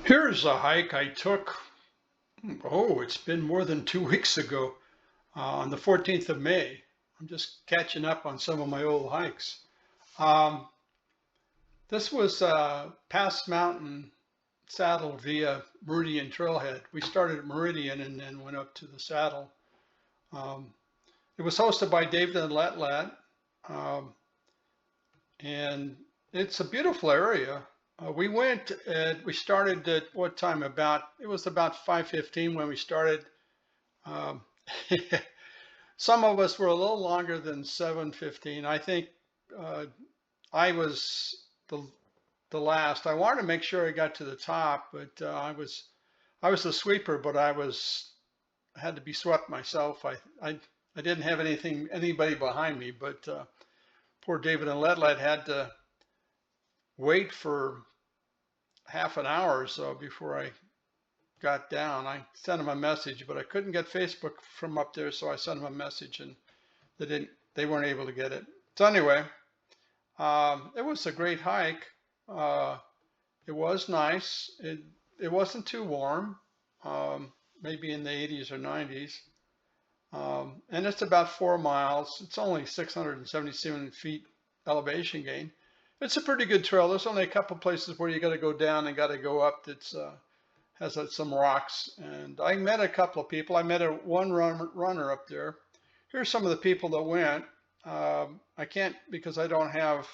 Here's a hike I took, it's been more than 2 weeks ago, on the 14th of May. I'm just catching up on some of my old hikes. Um, this was Pass Mountain Saddle via Meridian Trailhead. We started at Meridian and then went up to the Saddle. Um, it was hosted by David and Letlat, um, and it's a beautiful area. We started at what time? It was about 5:15 when we started. Um, some of us were a little longer than 7:15. I think uh, I was the last. I wanted to make sure I got to the top, but I was the sweeper, but I had to be swept myself. I didn't have anybody behind me, but poor David and Letlet had to wait for half an hour or so before I got down. I sent him a message, but I couldn't get Facebook from up there, so I sent him a message, and they weren't able to get it. So anyway, it was a great hike. It was nice. It wasn't too warm, maybe in the 80s or 90s. And it's about 4 miles. It's only 677 feet elevation gain. It's a pretty good trail. There's only a couple places where you got to go down and got to go up. That's has some rocks. And I met a couple of people. I met one runner up there. Here's some of the people that went. I can't, because I don't have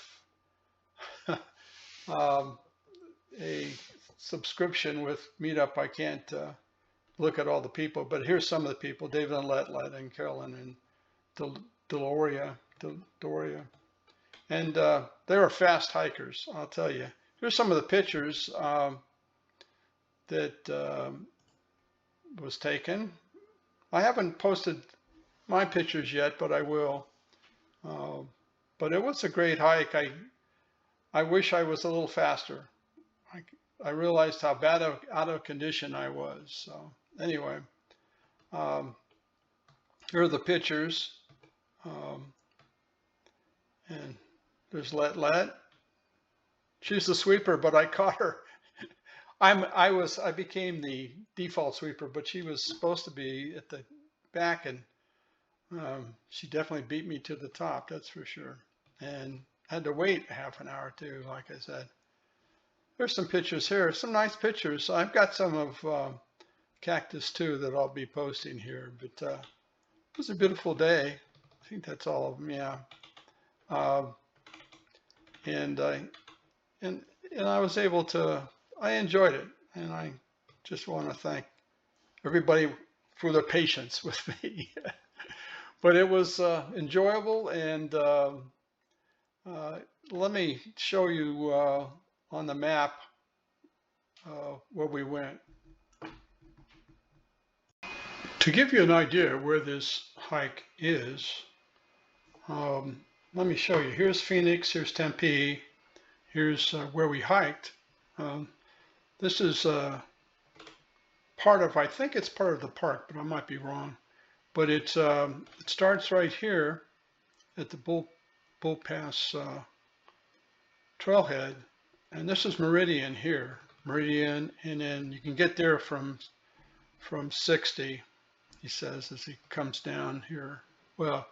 a subscription with Meetup. I can't look at all the people. But here's some of the people: David and Letlet and Carolyn and Doria. And they were fast hikers, I'll tell you. Here's some of the pictures that was taken. I haven't posted my pictures yet, but I will. But it was a great hike. I wish I was a little faster. I realized how bad out of condition I was. So anyway, here are the pictures. And there's Letlet. She's the sweeper, but I caught her. I became the default sweeper, but she was supposed to be at the back, and she definitely beat me to the top, that's for sure. And I had to wait half an hour too, like I said. There's some pictures here, some nice pictures. I've got some of cactus too that I'll be posting here, but it was a beautiful day. I think that's all of them, yeah. And I was able to, I enjoyed it, and I just want to thank everybody for their patience with me. But it was enjoyable, and let me show you on the map where we went. To give you an idea where this hike is, let me show you. Here's Phoenix, here's Tempe, here's where we hiked. This is part of, I think it's part of the park, but I might be wrong. But it starts right here at the Bull Pass trailhead, and this is Meridian here. Meridian, and then you can get there from 60, he says, as he comes down here. Well,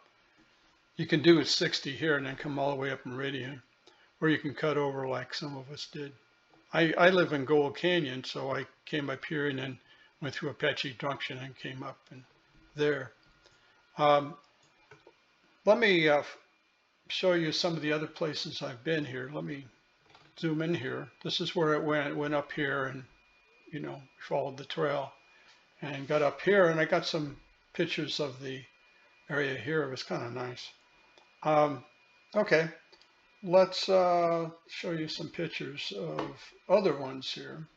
you can do it 60 here and then come all the way up Meridian, or you can cut over like some of us did. I live in Gold Canyon, so I came up here and then went through Apache Junction and came up and there. Let me show you some of the other places I've been here. Let me zoom in here. This is where it went. It went up here, and followed the trail and got up here, and I got some pictures of the area here. It was kind of nice. Okay, let's show you some pictures of other ones here.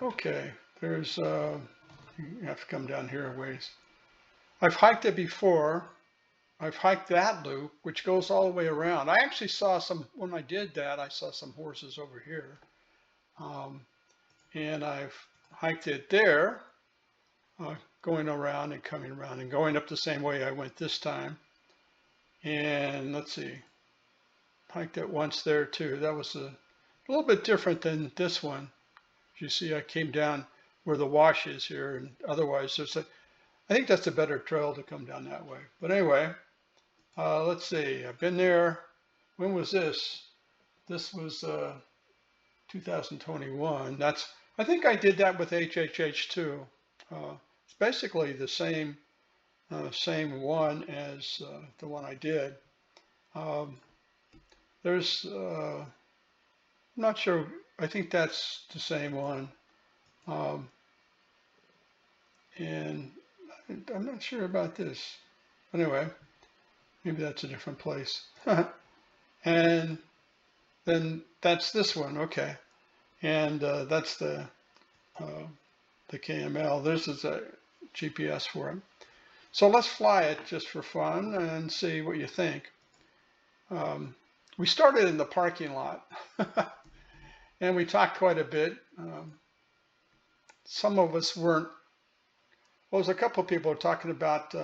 Okay, there's, you have to come down here a ways. I've hiked it before. I've hiked that loop, which goes all the way around. I actually saw when I did that, I saw some horses over here. And I've hiked it there, going around and coming around and going up the same way I went this time. And let's see, hiked it once there too. That was a little bit different than this one. You see, I came down where the wash is here, and otherwise I think that's a better trail to come down that way. But anyway, let's see. I've been there. When was this? This was 2021. I think I did that with HHH too. It's basically the same one as the one I did. There's, I'm not sure. I think that's the same one. And I'm not sure about this. Anyway, maybe that's a different place. And then that's this one. Okay. And that's the KML. This is a GPS for it. So let's fly it just for fun and see what you think. We started in the parking lot and we talked quite a bit. Some of us weren't. Well, there's a couple of people talking about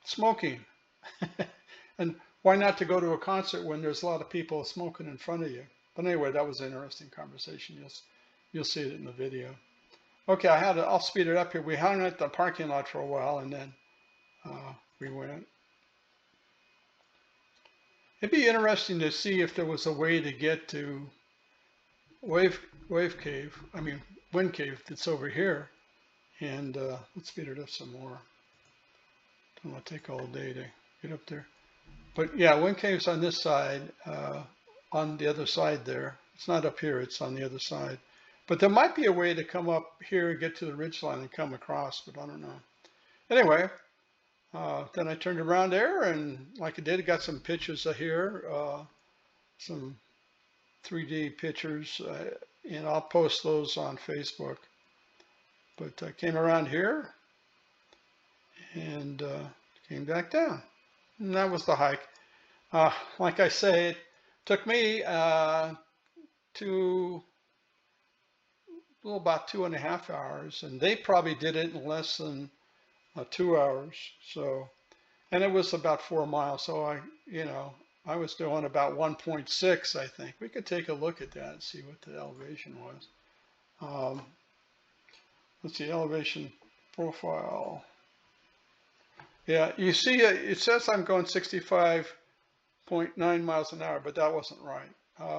smoking and why not to go to a concert when there's a lot of people smoking in front of you. But anyway, that was an interesting conversation. You'll see it in the video. Okay, I'll speed it up here. We hung at the parking lot for a while and then we went. It'd be interesting to see if there was a way to get to Wind Cave that's over here. And let's speed it up some more. Don't want to take all day to get up there. But yeah, Wind Cave's on this side, on the other side there. It's not up here, it's on the other side. But there might be a way to come up here, get to the ridgeline and come across, but I don't know. Anyway, then I turned around there and like I did, I got some pictures of here, some 3D pictures, and I'll post those on Facebook. But I came around here and came back down. And that was the hike. Like I say, it took me about 2.5 hours, and they probably did it in less than 2 hours. So, and it was about 4 miles. So I was doing about 1.6, I think. We could take a look at that and see what the elevation was. Let's see, elevation profile. Yeah, you see, it says I'm going 65.9 miles an hour, but that wasn't right.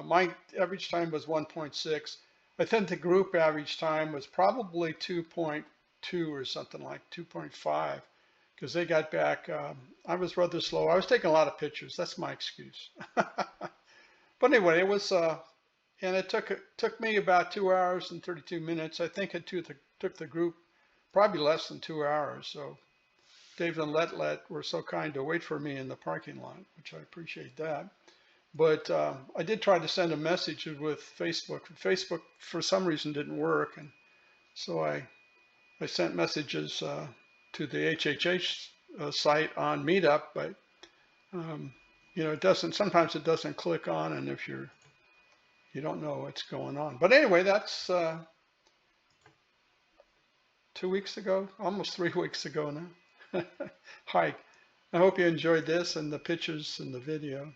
My average time was 1.6. I think the group average time was probably 2.2 or something like 2.5, because they got back. I was rather slow. I was taking a lot of pictures. That's my excuse. But anyway, it was, and it took me about 2 hours and 32 minutes. I think it took the group probably less than 2 hours. So Dave and Let were so kind to wait for me in the parking lot, which I appreciate that. But I did try to send a message with Facebook. Facebook, for some reason, didn't work. And so I sent messages to the HHH site on Meetup, but it doesn't. Sometimes it doesn't click on, and if you don't know what's going on. But anyway, that's 2 weeks ago, almost 3 weeks ago now. Hike. I hope you enjoyed this and the pictures and the video.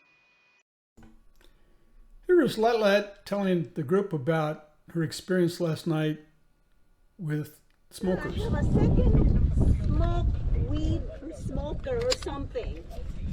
Here is Let telling the group about her experience last night with smokers. I have a second weed smoker or something.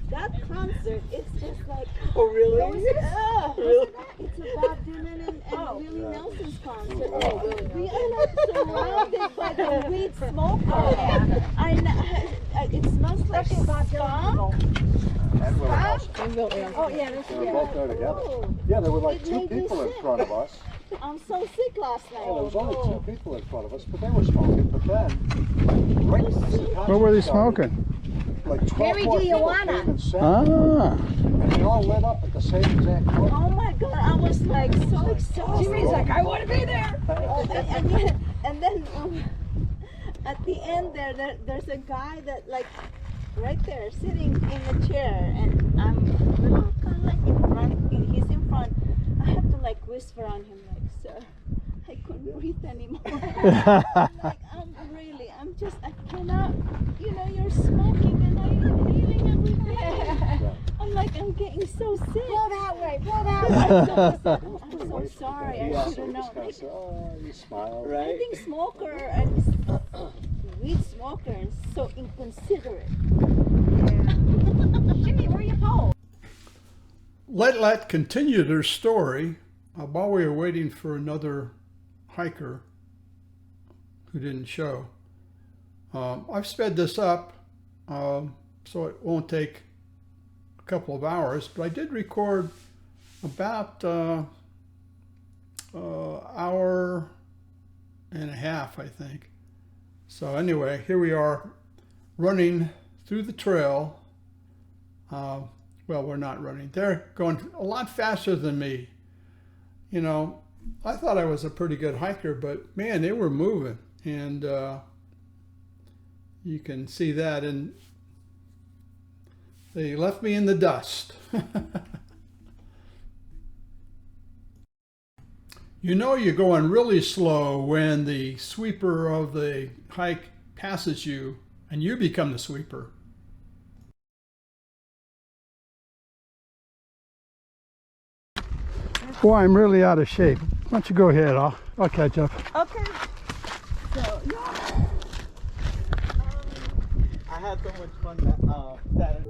That concert is just like, oh really? Yeah. Really? It's about Dylan and Willie Nelson's concert. Oh, we are like surrounded by the weed smoker. Oh, yeah. It smells like skunk. And Willie Nelson. Oh yeah, that's They were both there together. Yeah, there were like two people in front of us. I'm so sick last night. Yeah, there was only two people in front of us, but they were smoking. But then, right as the concert What were they started, smoking? like 12 more people came and sat. Ah. And they all lit up at the same exact moment. Oh my God, I was like so exhausted. Jimmy's like, I want to be there. And then at the end there's a guy that like right there sitting in a chair, and I'm kind of like in front. He's in front. I have to like whisper on him like, sir, I couldn't breathe anymore. I cannot, you're smoking and I'm inhaling everything. I'm like, I'm getting so sick. Pull that way, pull that way. I'm so sorry. I Yeah, should so have we known. just gotta say, oh, you smile. I think smoker and weed smoker and so inconsiderate. Jimmy, where you pole? Let continued her story while we were waiting for another hiker who didn't show. I've sped this up so it won't take a couple of hours, but I did record about hour and a half, I think. So anyway, here we are running through the trail. Well, we're not running. They're going a lot faster than me. You know, I thought I was a pretty good hiker, but man, they were moving. And you can see that. And they left me in the dust. You know you're going really slow when the sweeper of the hike passes you and you become the sweeper. Boy, I'm really out of shape. Why don't you go ahead? I'll catch up. Okay. So, yeah. I had so much fun that Saturday.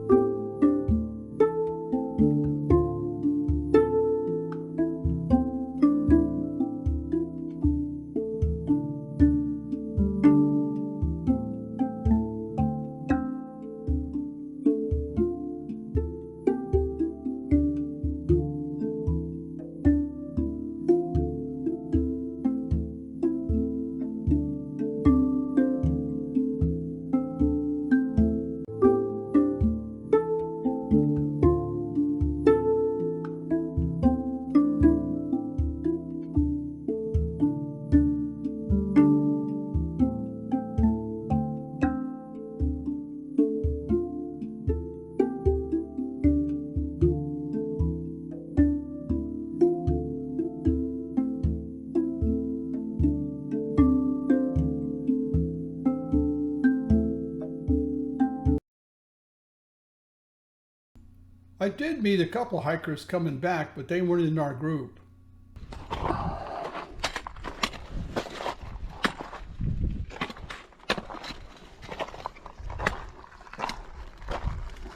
I did meet a couple hikers coming back, but they weren't in our group.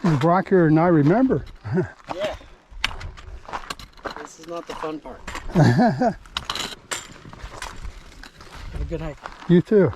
And Brockier and I remember. Yeah. This is not the fun part. You Have a good hike. too.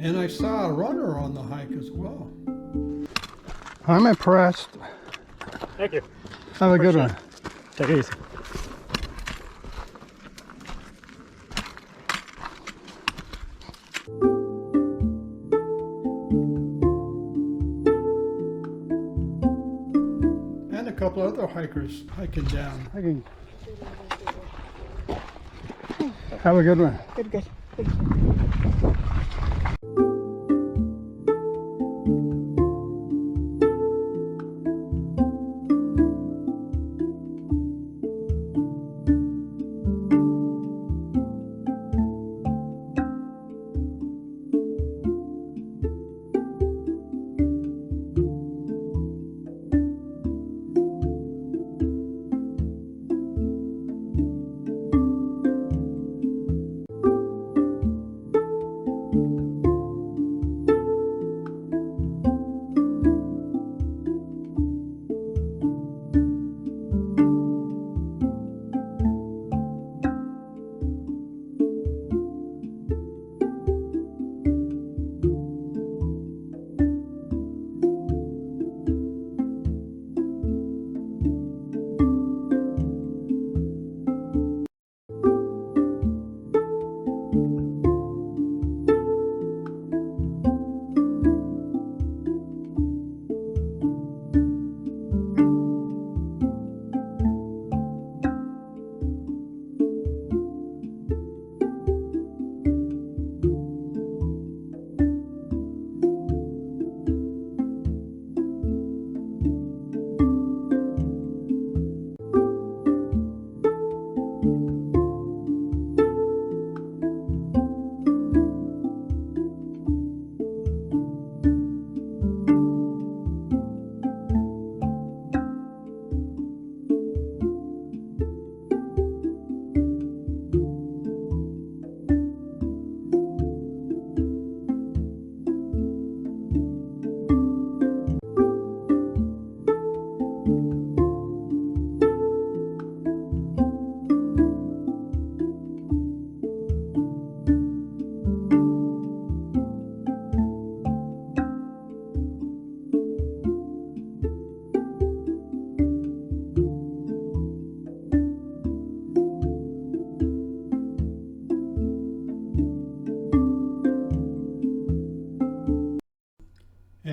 And I saw a runner on the hike as well. I'm impressed. Thank you. Have a good one. Take it easy. And a couple other hikers hiking down. Have a good one. Good, good.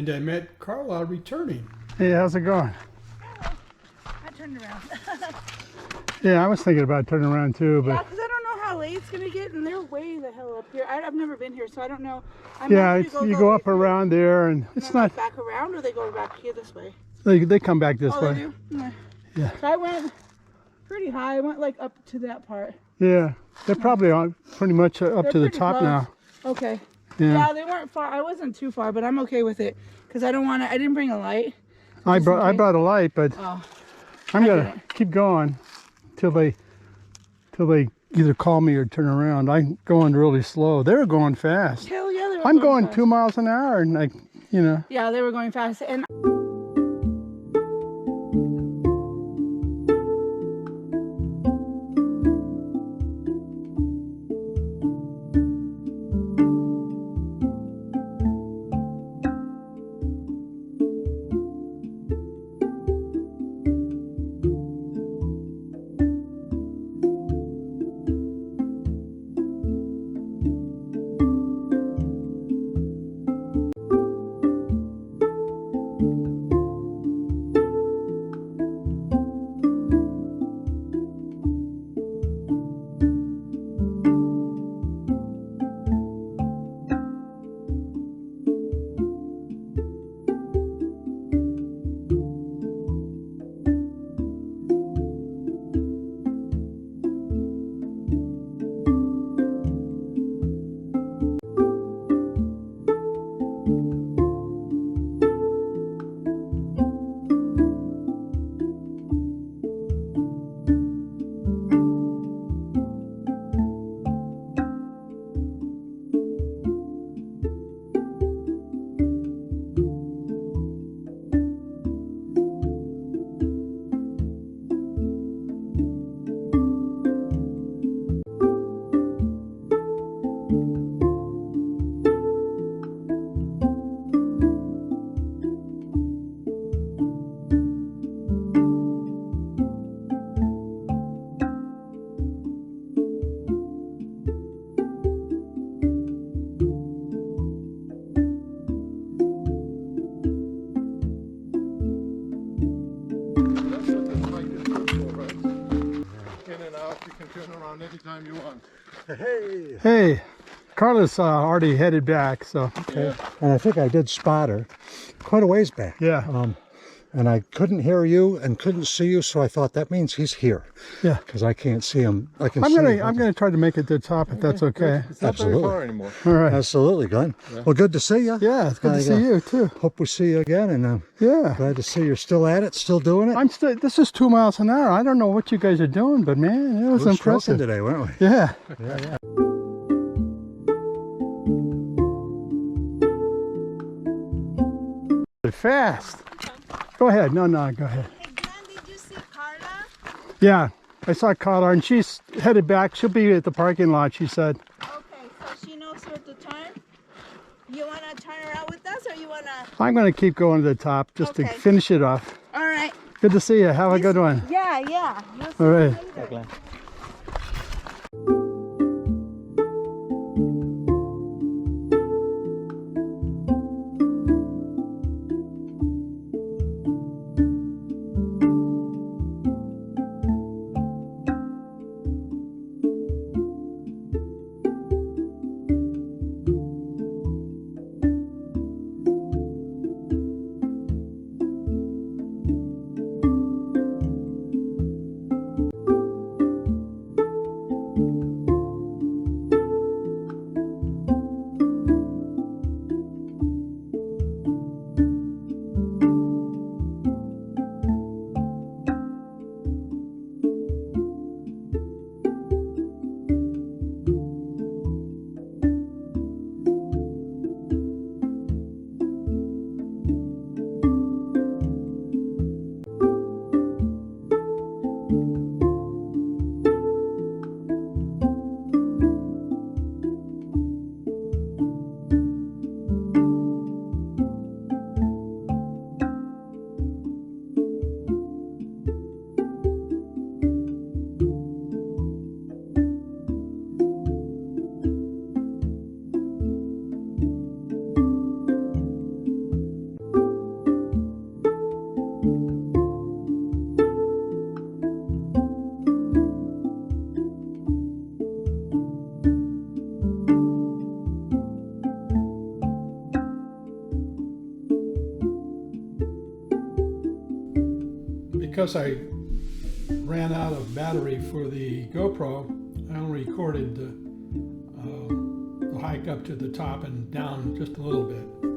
and I met Carla returning. Hey, how's it going? I turned around. Yeah, I was thinking about turning around too, Yeah, but because I don't know how late it's gonna get, and they're way the hell up here. I've never been here, so I don't know. I'm yeah, not gonna you the go way up through. around there, and And it's then, not. like, back around, or they go back here this way. They come back this Oh, way. they do. Yeah. Yeah. So I went pretty high. I went like up to that part. Yeah, they're probably on pretty much up They're to the pretty top close. now. Okay. Yeah. Yeah, they weren't far. I wasn't too far, but I'm okay with it because I don't want to. I didn't bring a light. I just in brought case. a light, but Oh. I'm I gonna didn't. keep going till they either call me or turn around. I'm going really slow. They're going fast. Hell yeah, they were I'm going fast. 2 miles an hour, and you know. Yeah, they were going fast, and That's what this bike is good for, right? In and out, you can turn around anytime you want. Hey! Hey, Carla's already headed back, so Okay. And I think I did spot her quite a ways back. yeah, And I couldn't hear you and couldn't see you, so I thought that means he's here. yeah. Because I can't see him. I can I'm see gonna him. try to make it to the top if that's okay. It's not very far anymore. All right. Absolutely, Glenn. Well, good to see you. Yeah, it's good to see you too. Hope we see you again, and Yeah. glad to see you're still at it, still doing it. I'm still. This is 2 miles an hour. I don't know what you guys are doing, but man, it was We're stroking impressive. today, weren't we? Yeah. Yeah. Fast. Go ahead. No, go ahead. Hey Glenn, did you see Carla? Yeah, I saw Carla, and she's headed back. She'll be at the parking lot, she said. Okay, so she knows where to turn. You wanna turn around with us, or you wanna? I'm going to keep going to the top just to Okay. finish it off. All right. Good to see you. Have a good one. Yeah, yeah. We'll see All you right. later. because I ran out of battery for the GoPro, I only recorded the hike up to the top and down just a little bit.